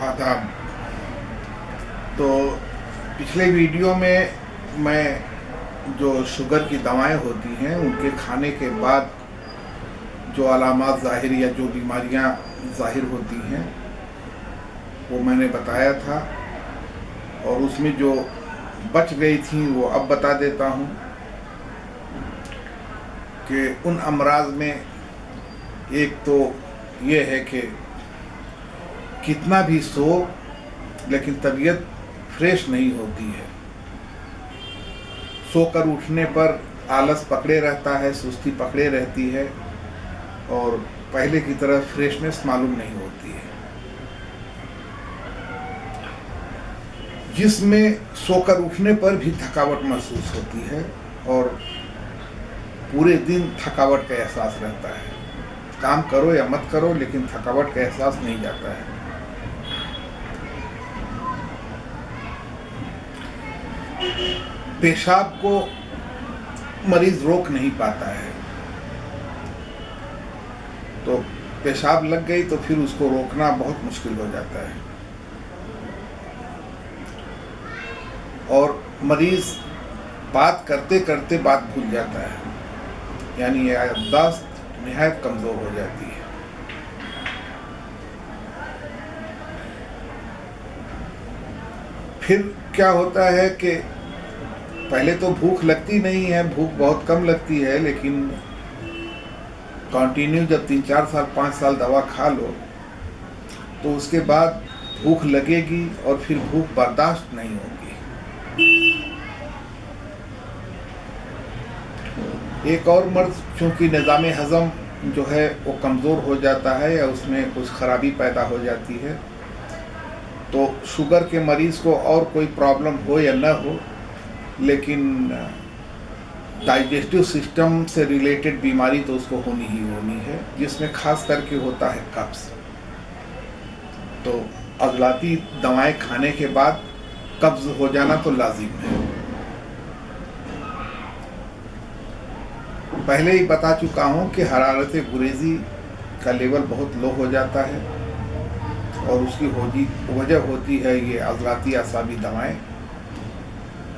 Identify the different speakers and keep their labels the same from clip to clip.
Speaker 1: आदाब। तो पिछले वीडियो में मैं जो शुगर की दवाएं होती हैं उनके खाने के बाद जो अलामात ज़ाहिर या जो बीमारियां ज़ाहिर होती हैं वो मैंने बताया था, और उसमें जो बच गई थी वो अब बता देता हूँ कि उन अमराज में एक तो ये है कि कितना भी सो लेकिन तबीयत फ्रेश नहीं होती है। सोकर उठने पर आलस पकड़े रहता है, सुस्ती पकड़े रहती है और पहले की तरह फ्रेशनेस मालूम नहीं होती है। जिसमें सोकर उठने पर भी थकावट महसूस होती है और पूरे दिन थकावट का एहसास रहता है। काम करो या मत करो लेकिन थकावट का एहसास नहीं जाता है। पेशाब को मरीज रोक नहीं पाता है, तो पेशाब लग गई तो फिर उसको रोकना बहुत मुश्किल हो जाता है। और मरीज बात करते करते बात भूल जाता है, यानी याददाश्त निहायत कमज़ोर हो जाती है। फिर क्या होता है कि पहले तो भूख लगती नहीं है, भूख बहुत कम लगती है, लेकिन कंटिन्यू जब 3-4 साल 5 साल दवा खा लो तो उसके बाद भूख लगेगी और फिर भूख बर्दाश्त नहीं होगी। एक और मर्ज चूँकि निज़ाम हज़म जो है वो कमज़ोर हो जाता है या उसमें कुछ खराबी पैदा हो जाती है, तो शुगर के मरीज़ को और कोई प्रॉब्लम हो या न हो, लेकिन डाइजेस्टिव सिस्टम से रिलेटेड बीमारी तो उसको होनी ही होनी है, जिसमें खास करके होता है कब्ज़। तो अज़लाती दवाएं खाने के बाद कब्ज़ हो जाना तो लाजिम है। पहले ही बता चुका हूँ कि हरारत गुरेज़ी का लेवल बहुत लो हो जाता है और उसकी वजह होती है ये अज़लाती असाबी दवाएं,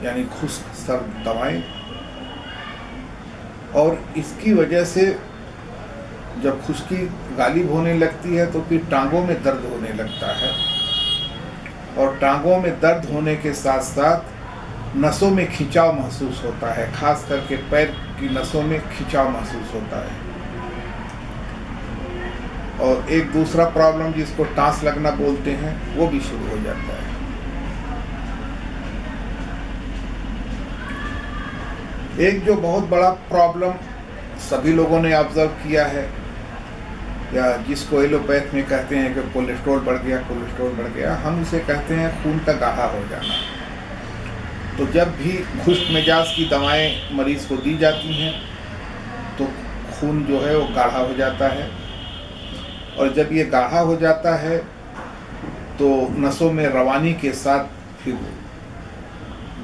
Speaker 1: यानी खुश्क सर्द दवाएं। और इसकी वजह से जब खुश्की गालिब होने लगती है तो फिर टांगों में दर्द होने लगता है, और टांगों में दर्द होने के साथ साथ नसों में खिंचाव महसूस होता है, खास करके पैर की नसों में खिंचाव महसूस होता है। और एक दूसरा प्रॉब्लम जिसको टांस लगना बोलते हैं वो भी शुरू हो जाता है। एक जो बहुत बड़ा प्रॉब्लम सभी लोगों ने ऑब्जर्व किया है, या जिसको एलोपैथ में कहते हैं कि कोलेस्ट्रॉल बढ़ गया, कोलेस्ट्रॉल बढ़ गया, हम उसे कहते हैं खून का गाढ़ा हो जाना। तो जब भी खुश्क मिजाज की दवाएं मरीज को दी जाती हैं तो खून जो है वो गाढ़ा हो जाता है, और जब ये गाढ़ा हो जाता है तो नसों में रवानी के साथ फिर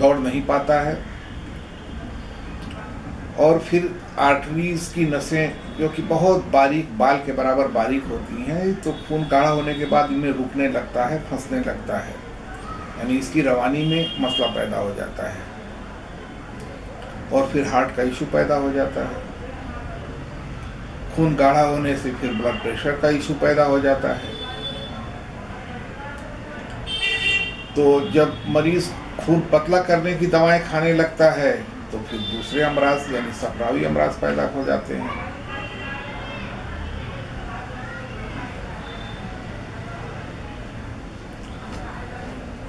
Speaker 1: दौड़ नहीं पाता है, और फिर आर्टरीज की नसें जो कि बहुत बारीक, बाल के बराबर बारीक होती हैं, तो खून गाढ़ा होने के बाद इनमें रुकने लगता है, फंसने लगता है, यानी इसकी रवानी में मसला पैदा हो जाता है, और फिर हार्ट का इशू पैदा हो जाता है। खून गाढ़ा होने से फिर ब्लड प्रेशर का इशू पैदा हो जाता है। तो जब मरीज खून पतला करने की दवाएं खाने लगता है तो फिर दूसरे अमराज यानी सफरावी अमराज पैदा हो जाते हैं।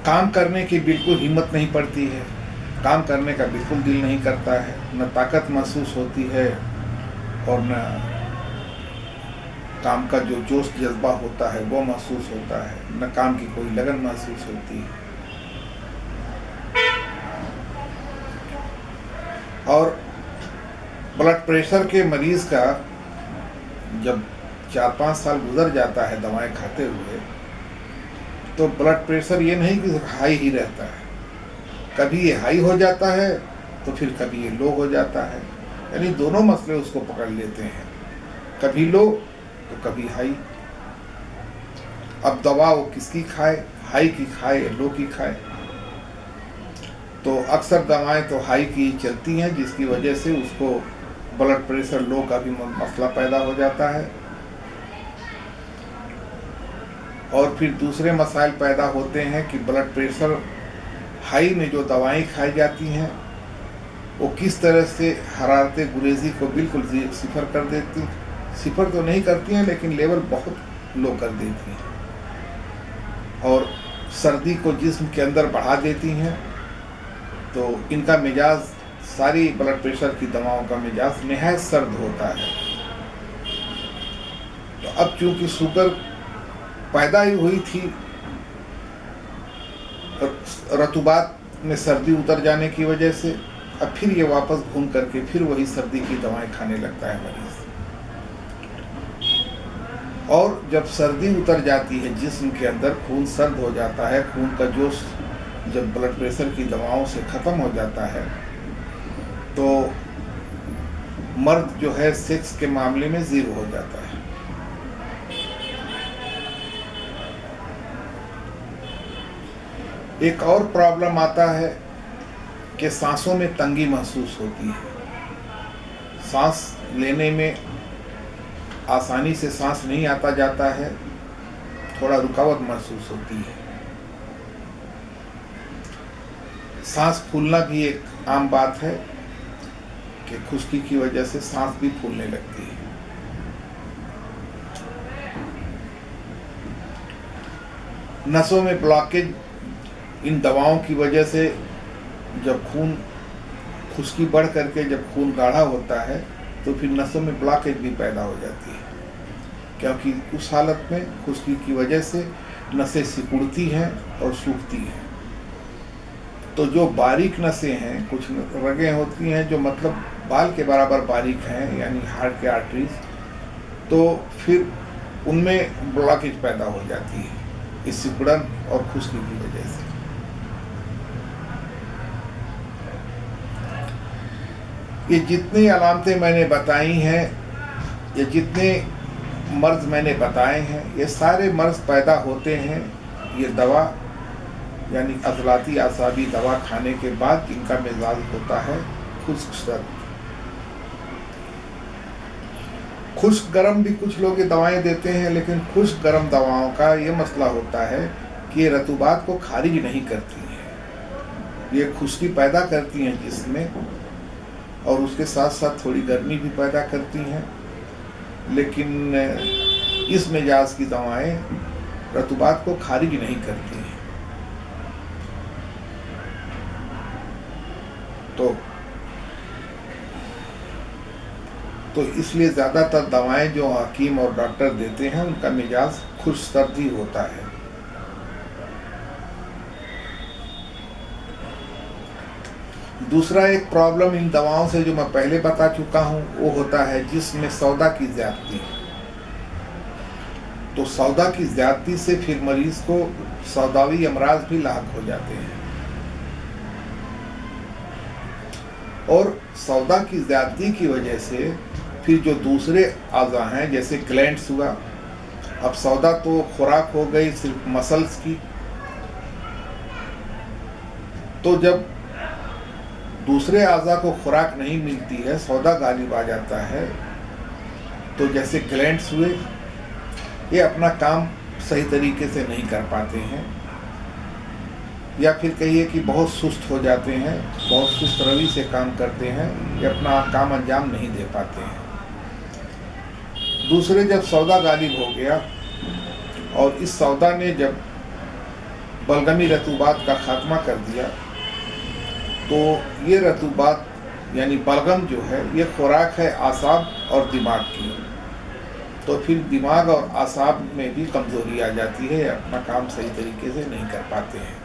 Speaker 1: काम करने की बिल्कुल हिम्मत नहीं पड़ती है, काम करने का बिल्कुल दिल नहीं करता है, न ताकत महसूस होती है और न काम का जो जोश जज्बा होता है वो महसूस होता है, न काम की कोई लगन महसूस होती है। और ब्लड प्रेशर के मरीज का जब 4-5 साल गुजर जाता है दवाएं खाते हुए, तो ब्लड प्रेशर ये नहीं कि हाई ही रहता है, कभी ये हाई हो जाता है तो फिर कभी ये लो हो जाता है, यानी दोनों मसले उसको पकड़ लेते हैं, कभी लो तो कभी हाई। अब दवा वो किसकी खाए, हाई की खाए या लो की खाए। तो अक्सर दवाएं तो हाई की ही चलती हैं, जिसकी वजह से उसको ब्लड प्रेशर लो का भी मसला पैदा हो जाता है। और फिर दूसरे मसाइल पैदा होते हैं कि ब्लड प्रेशर हाई में जो दवाएं खाई जाती हैं वो किस तरह से हरारत गुरेजी को बिल्कुल सिफर कर देती, सिफर तो नहीं करती हैं लेकिन लेवल बहुत लो कर देती हैं, और सर्दी को जिस्म के अंदर बढ़ा देती हैं। तो इनका मिजाज, सारी ब्लड प्रेशर की दवाओं का मिजाज निहायत सर्द होता है। तो अब चूंकि शुगर पैदा ही हुई थी रतुबात में सर्दी उतर जाने की वजह से, अब फिर ये वापस घूम करके फिर वही सर्दी की दवाएं खाने लगता है मरीज। और जब सर्दी उतर जाती है, जिस्म के अंदर खून सर्द हो जाता है, खून का जोश जब ब्लड प्रेशर की दवाओं से ख़त्म हो जाता है, तो मर्द जो है सेक्स के मामले में ज़ीरो हो जाता है। एक और प्रॉब्लम आता है कि सांसों में तंगी महसूस होती है, सांस लेने में आसानी से सांस नहीं आता जाता है, थोड़ा रुकावट महसूस होती है। सांस फूलना भी एक आम बात है कि खुश्की की वजह से सांस भी फूलने लगती है। नसों में ब्लॉकेज इन दवाओं की वजह से, जब खून खुश्की बढ़ करके जब खून गाढ़ा होता है तो फिर नसों में ब्लॉकेज भी पैदा हो जाती है, क्योंकि उस हालत में खुश्की की वजह से नसें सिकुड़ती हैं और सूखती हैं। तो जो बारीक नसें हैं, कुछ रगें होती हैं जो मतलब बाल के बराबर बारीक हैं, यानी हार्ट के आर्टरीज, तो फिर उनमें ब्लॉकेज पैदा हो जाती है इस सिकुड़न और खुश्की की वजह से। ये जितनी अलामतें मैंने बताई हैं, ये जितने मर्ज मैंने बताए हैं, ये सारे मर्ज पैदा होते हैं ये दवा यानी अज़लाती आसाबी दवा खाने के बाद, जिनका मिजाज होता है खुश्क सर्द। खुश्क गर्म भी कुछ लोग ये दवाएं देते हैं, लेकिन खुश्क गर्म दवाओं का ये मसला होता है कि ये रतूबात को खारिज नहीं करती हैं, ये खुश्की पैदा करती हैं जिसमें, और उसके साथ साथ थोड़ी गर्मी भी पैदा करती हैं। लेकिन इस मिजाज की दवाएं रतूबात को खारिज नहीं करती हैं। तो इसलिए ज़्यादातर दवाएं जो हकीम और डॉक्टर देते हैं उनका मिजाज खुश्क सर्द ही होता है। दूसरा एक प्रॉब्लम इन दवाओं से जो मैं पहले बता चुका हूँ वो होता है जिसमें सौदा की ज़्यादती। तो सौदा की ज़्यादती से फिर मरीज को सौदावी अमराज भी लाक हो जाते हैं, और सौदा की ज़्यादती की वजह से फिर जो दूसरे आज़ा हैं जैसे ग्लैंड्स हुआ, अब सौदा तो खुराक हो गई सिर्फ मसल्स की, तो जब दूसरे आज़ा को खुराक नहीं मिलती है, सौदा गालिब आ जाता है, तो जैसे ग्लैंड्स हुए ये अपना काम सही तरीके से नहीं कर पाते हैं, या फिर कहिए कि बहुत सुस्त हो जाते हैं, बहुत सुस्त रवि से काम करते हैं, या अपना काम अंजाम नहीं दे पाते हैं। दूसरे जब सौदा गालिब हो गया और इस सौदा ने जब बलगमी रतूबात का खात्मा कर दिया, तो ये रतूबात यानी बलगम जो है ये खुराक है आसाब और दिमाग की, तो फिर दिमाग और आसाब में भी कमज़ोरी आ जाती है, अपना काम सही तरीके से नहीं कर पाते हैं।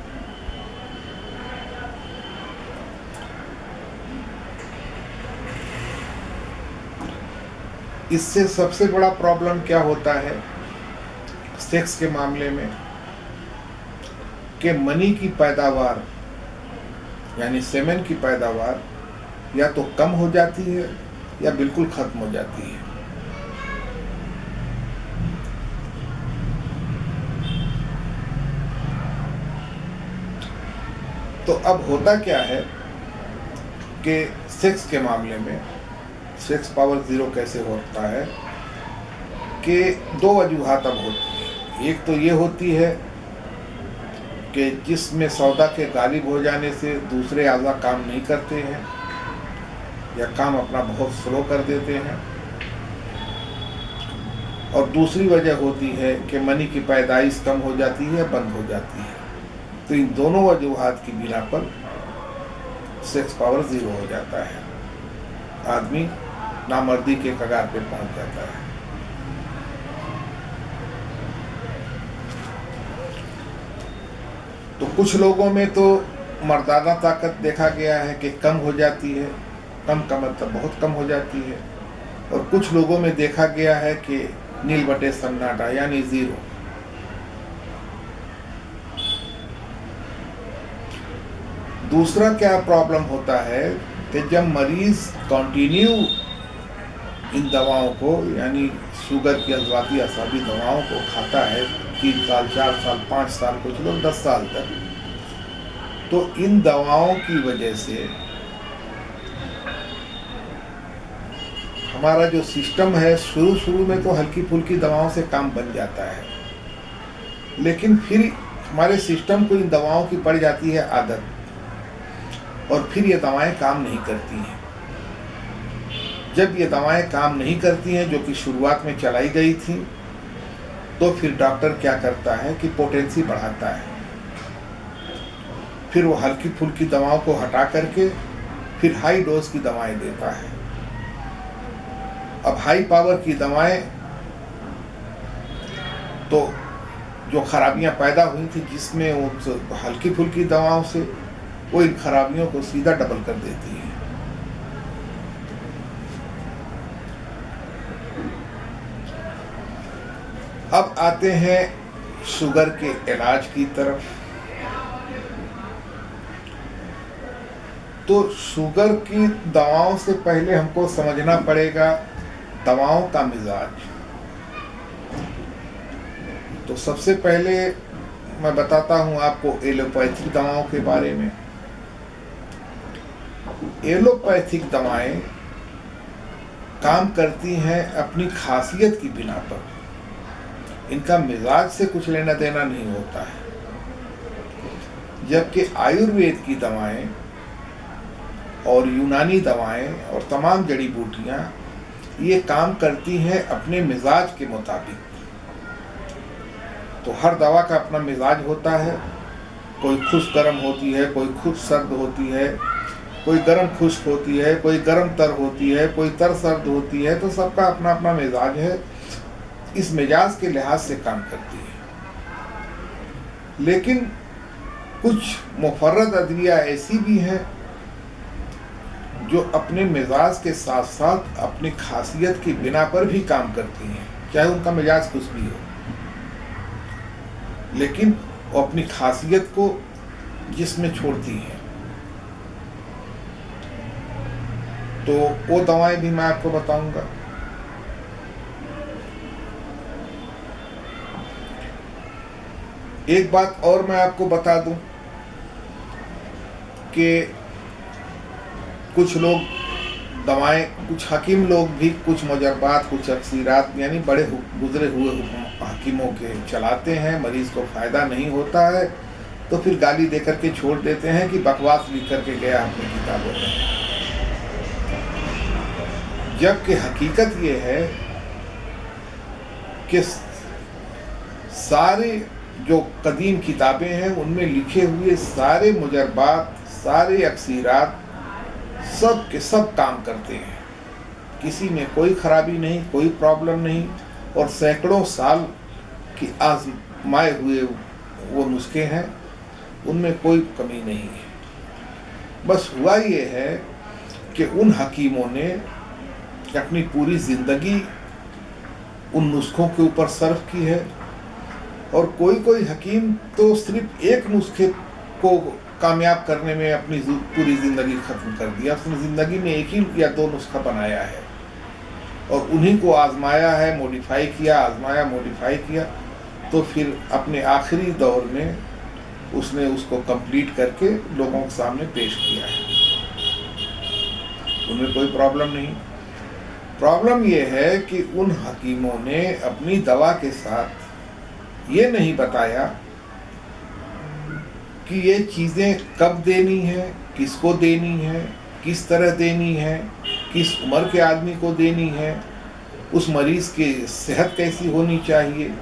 Speaker 1: इससे सबसे बड़ा प्रॉब्लम क्या होता है सेक्स के मामले में कि मनी की पैदावार यानी सेमेन की पैदावार या तो कम हो जाती है या बिल्कुल ख़त्म हो जाती है। तो अब होता क्या है कि सेक्स के मामले में सेक्स पावर ज़ीरो कैसे होता है कि दो वजूहात अब होती हैं। एक तो ये होती है कि जिसमें सौदा के गालिब हो जाने से दूसरे आज़ा काम नहीं करते हैं या काम अपना बहुत स्लो कर देते हैं, और दूसरी वजह होती है कि मनी की पैदाइश कम हो जाती है, बंद हो जाती है। तो इन दोनों वजूहात की बिना पर सेक्स पावर ज़ीरो हो जाता है, आदमी नामर्दी के कगार पे पहुंच जाता है। तो कुछ लोगों में तो मर्दाना ताकत देखा गया है कि कम हो जाती है, कम का मतलब बहुत कम हो जाती है, और कुछ लोगों में देखा गया है कि नील बटे सन्नाटा यानी ज़ीरो। दूसरा क्या प्रॉब्लम होता है कि जब मरीज कंटिन्यू इन दवाओं को यानी शुगर की अज़वाती असाबी दवाओं को खाता है 3 साल 4 साल 5 साल, कुछ लोग 10 साल तक, तो इन दवाओं की वजह से हमारा जो सिस्टम है शुरू में तो हल्की फुल्की दवाओं से काम बन जाता है, लेकिन फिर हमारे सिस्टम को इन दवाओं की पड़ जाती है आदत, और फिर ये दवाएं काम नहीं करती हैं। जब ये दवाएं काम नहीं करती हैं, जो कि शुरुआत में चलाई गई थी, तो फिर डॉक्टर क्या करता है कि पोटेंसी बढ़ाता है, फिर वो हल्की फुल्की दवाओं को हटा करके फिर हाई डोज की दवाएं देता है। अब हाई पावर की दवाएं तो जो खराबियां पैदा हुई थी जिसमें वो हल्की फुल्की दवाओं से, वो इन खराबियों को सीधा डबल कर देती है। अब आते हैं शुगर के इलाज की तरफ। तो शुगर की दवाओं से पहले हमको समझना पड़ेगा दवाओं का मिजाज। तो सबसे पहले मैं बताता हूं आपको एलोपैथिक दवाओं के बारे में। एलोपैथिक दवाएं काम करती हैं अपनी खासियत की बिना पर, इनका मिजाज से कुछ लेना देना नहीं होता है। जबकि आयुर्वेद की दवाएं और यूनानी दवाएं और तमाम जड़ी बूटियां ये काम करती हैं अपने मिजाज के मुताबिक। तो हर दवा का अपना मिजाज होता है, कोई खुश गर्म होती है, कोई खुश सर्द होती है, कोई गर्म खुश्क होती है, कोई गर्म तर होती है, कोई तर सर्द होती है। तो सबका अपना अपना मिजाज है, इस मिजाज के लिहाज से काम करती है। लेकिन कुछ मुफर्रद अदविया ऐसी भी हैं जो अपने मिजाज के साथ साथ अपनी खासियत की बिना पर भी काम करती हैं, चाहे उनका मिजाज कुछ भी हो, लेकिन वो अपनी खासियत को जिसमें छोड़ती हैं। तो वो दवाएं भी मैं आपको बताऊंगा। एक बात और मैं आपको बता दूं कि कुछ लोग दवाएं, कुछ हकीम लोग भी कुछ मुजर्रात, कुछ अक्सीरात यानी बड़े गुजरे हुए हकीमों के चलाते हैं, मरीज को फ़ायदा नहीं होता है तो फिर गाली दे करके छोड़ देते हैं कि बकवास लिख करके गया अपनी किताबों में। जबकि हकीकत ये है कि सारे जो कदीम किताबें हैं उनमें लिखे हुए सारे मुजर्रात, सारे अक्सीरात सब के सब काम करते हैं, किसी में कोई खराबी नहीं, कोई प्रॉब्लम नहीं, और सैकड़ों साल की आजमाए हुए वो नुस्खे हैं, उनमें कोई कमी नहीं है। बस हुआ ये है कि उन हकीमों ने अपनी पूरी ज़िंदगी उन नुस्खों के ऊपर सर्फ की है, और कोई हकीम तो सिर्फ एक नुस्खे को कामयाब करने में अपनी पूरी ज़िंदगी ख़त्म कर दिया। उसने ज़िंदगी में एक ही या दो नुस्खा बनाया है और उन्हीं को आजमाया है, मॉडिफाई किया, आजमाया मॉडिफाई किया, तो फिर अपने आखिरी दौर में उसने उसको कंप्लीट करके लोगों के सामने पेश किया है। उनमें कोई प्रॉब्लम नहीं। प्रॉब्लम ये है कि उन हकीमों ने अपनी दवा के साथ ये नहीं बताया कि ये चीज़ें कब देनी है, किसको देनी है, किस तरह देनी है, किस उम्र के आदमी को देनी है, उस मरीज़ की सेहत कैसी होनी चाहिए,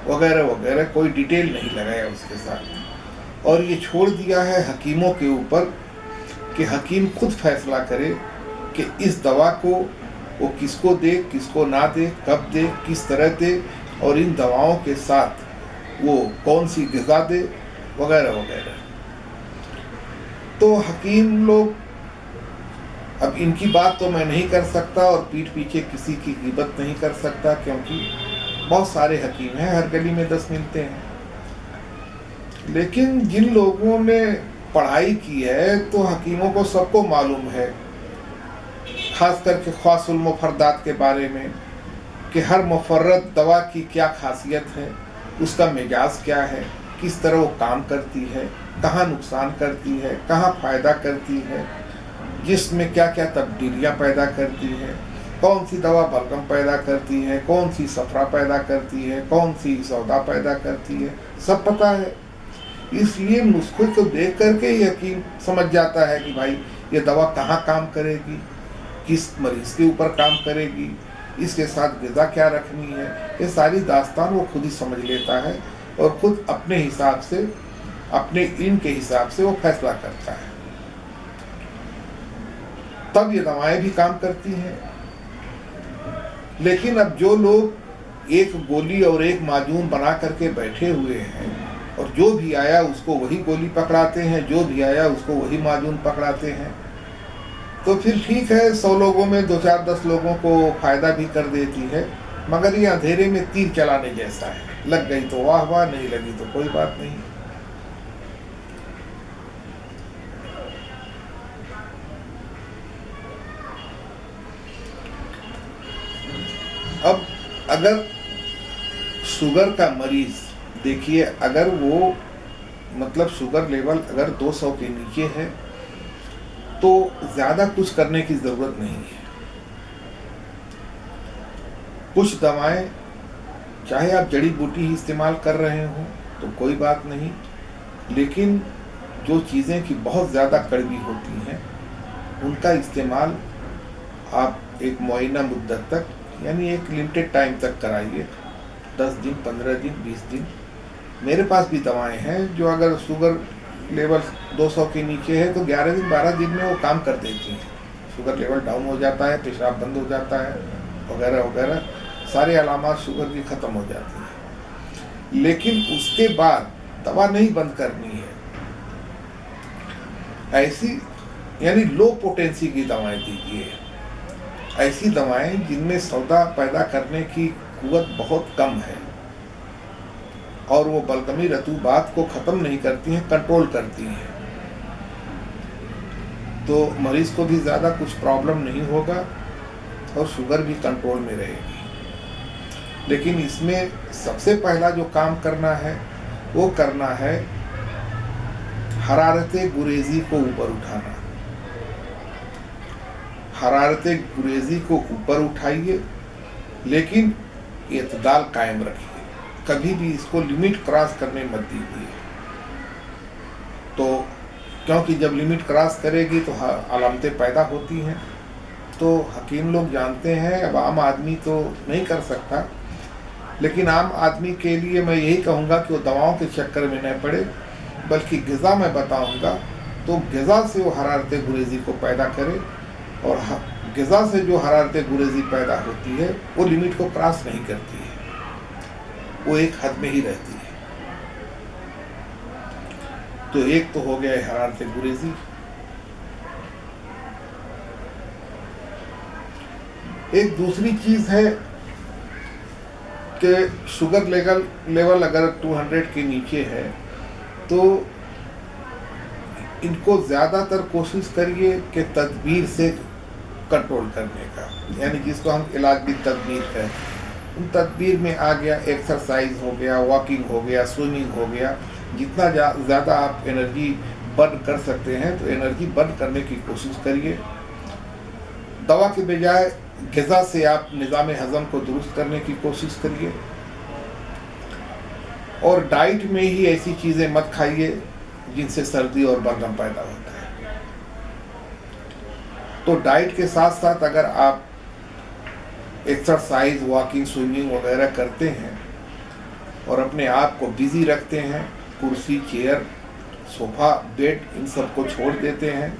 Speaker 1: वगैरह वगैरह। कोई डिटेल नहीं लगाया उसके साथ, और ये छोड़ दिया है हकीमों के ऊपर कि हकीम खुद फैसला करे कि इस दवा को वो किसको दे, किसको ना दे, कब दे, किस तरह दे, और इन दवाओं के साथ वो कौन सी ग़िज़ा दे, वगैरह वगैरह। तो हकीम लोग, अब इनकी बात तो मैं नहीं कर सकता और पीठ पीछे किसी की ग़ीबत नहीं कर सकता, क्योंकि बहुत सारे हकीम हैं, हर गली में 10 मिलते हैं। लेकिन जिन लोगों ने पढ़ाई की है तो हकीमों को सबको मालूम है, ख़ास करके ख़ासुल मुफर्रदात के बारे में, कि हर मुफर्रद दवा की क्या खासियत है, उसका मिजाज क्या है, किस तरह वो काम करती है, कहाँ नुकसान करती है, कहाँ फ़ायदा करती है, जिसमें क्या क्या तब्दीलियाँ पैदा करती है, कौन सी दवा बलगम पैदा करती है, कौन सी सफरा पैदा करती है, कौन सी सौदा पैदा करती है, सब पता है। इसलिए नुस्खे को देख करके ही हकीम समझ जाता है कि भाई ये दवा कहाँ काम करेगी, किस मरीज़ के ऊपर काम करेगी, इसके साथ ग़िज़ा क्या रखनी है। ये सारी दास्तान वो खुद ही समझ लेता है और खुद अपने हिसाब से, अपने इल्म के हिसाब से वो फैसला करता है। तब ये दवाएं भी काम करती हैं। लेकिन अब जो लोग एक गोली और एक माजून बना करके बैठे हुए हैं और जो भी आया उसको वही गोली पकड़ाते हैं, जो भी आया उसको वही माजून पकड़ाते हैं, तो फिर ठीक है, 100 लोगों में 2, 4, 10 लोगों को फ़ायदा भी कर देती है, मगर ये अंधेरे में तीर चलाने जैसा है। लग गई तो वाह वाह, नहीं लगी तो कोई बात नहीं। अब अगर शुगर का मरीज़, देखिए, अगर वो मतलब शुगर लेवल अगर 200 के नीचे है तो ज़्यादा कुछ करने की ज़रूरत नहीं है। कुछ दवाएं, चाहे आप जड़ी बूटी ही इस्तेमाल कर रहे हो तो कोई बात नहीं, लेकिन जो चीज़ें कि बहुत ज़्यादा कड़वी होती हैं उनका इस्तेमाल आप एक मुअय्यना मुद्दत तक, यानी एक लिमिटेड टाइम तक कराइए, 10 दिन, 15 दिन, 20 दिन। मेरे पास भी दवाएं हैं जो अगर शुगर लेवल 200 के नीचे है तो 11 दिन, 12 दिन में वो काम कर देती हैं। शुगर लेवल डाउन हो जाता है, पेशाब बंद हो जाता है, वगैरह वगैरह, सारे अलामात शुगर की ख़त्म हो जाती हैं। लेकिन उसके बाद दवा नहीं बंद करनी है। ऐसी यानी लो पोटेंसी की दवाएं दीजिए, ऐसी दवाएं जिनमें सौदा पैदा करने की कुव्वत बहुत कम है और वो बलगमी रतूबात को ख़त्म नहीं करती हैं, कंट्रोल करती हैं, तो मरीज़ को भी ज़्यादा कुछ प्रॉब्लम नहीं होगा और शुगर भी कंट्रोल में रहेगी। लेकिन इसमें सबसे पहला जो काम करना है वो करना है हरारत गुरेज़ी को ऊपर उठाना। हरारत गुरेज़ी को ऊपर उठाइए, लेकिन इत्दाल कायम रखिए, कभी भी इसको लिमिट क्रॉस करने मत दीजिए। तो क्योंकि जब लिमिट क्रॉस करेगी तो अलामतें पैदा होती हैं, तो हकीम लोग जानते हैं। अब आम आदमी तो नहीं कर सकता, लेकिन आम आदमी के लिए मैं यही कहूँगा कि वो दवाओं के चक्कर में न पड़े, बल्कि ग़िज़ा मैं बताऊँगा तो ग़िज़ा से वो हरारत गुरेज़ी को पैदा करे, और ग़िज़ा से जो हरारत गुरेज़ी पैदा होती है वो लिमिट को क्रॉस नहीं करती है, वो एक हद में ही रहती है। तो एक तो हो गया है हरारत गुरेज़ी। एक दूसरी चीज़ है कि शुगर लेवल अगर 200 के नीचे है तो इनको ज़्यादातर कोशिश करिए कि तदबीर से कंट्रोल करने का, यानी जिसको हम इलाज की तदबीर कहते हैं। उन तदबीर में आ गया, एक्सरसाइज हो गया, वॉकिंग हो गया, स्विमिंग हो गया। जितना ज़्यादा आप एनर्जी बर्न कर सकते हैं तो एनर्जी बर्न करने की कोशिश करिए। दवा के बजाय ग़िज़ा से आप निज़ाम हज़म को दुरुस्त करने की कोशिश करिए, और डाइट में ही ऐसी चीज़ें मत खाइए जिनसे सर्दी और बलगम पैदा होता है। तो डाइट के साथ साथ अगर आप एक्सरसाइज, वॉकिंग, स्विमिंग वगैरह करते हैं और अपने आप को बिज़ी रखते हैं, कुर्सी, चेयर, सोफ़ा, बेड इन सब को छोड़ देते हैं,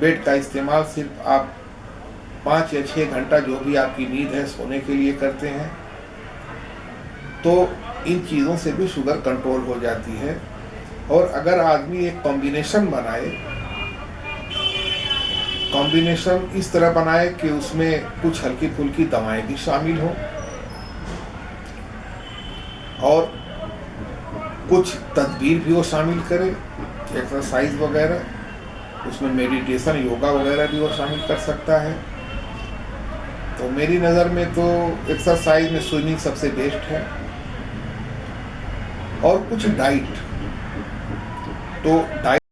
Speaker 1: बेड का इस्तेमाल सिर्फ आप 5 या 6 घंटा जो भी आपकी नींद है सोने के लिए करते हैं, तो इन चीज़ों से भी शुगर कंट्रोल हो जाती है। और अगर आदमी एक कॉम्बिनेशन बनाए, कॉम्बिनेशन इस तरह बनाए कि उसमें कुछ हल्की फुल्की दवाएं भी शामिल हों और कुछ तदबीर भी वो शामिल करे, एक्सरसाइज वगैरह, उसमें मेडिटेशन, योगा वगैरह भी वो शामिल कर सकता है। तो मेरी नज़र में तो एक्सरसाइज में स्विमिंग सबसे बेस्ट है, और कुछ डाइट, तो डाइट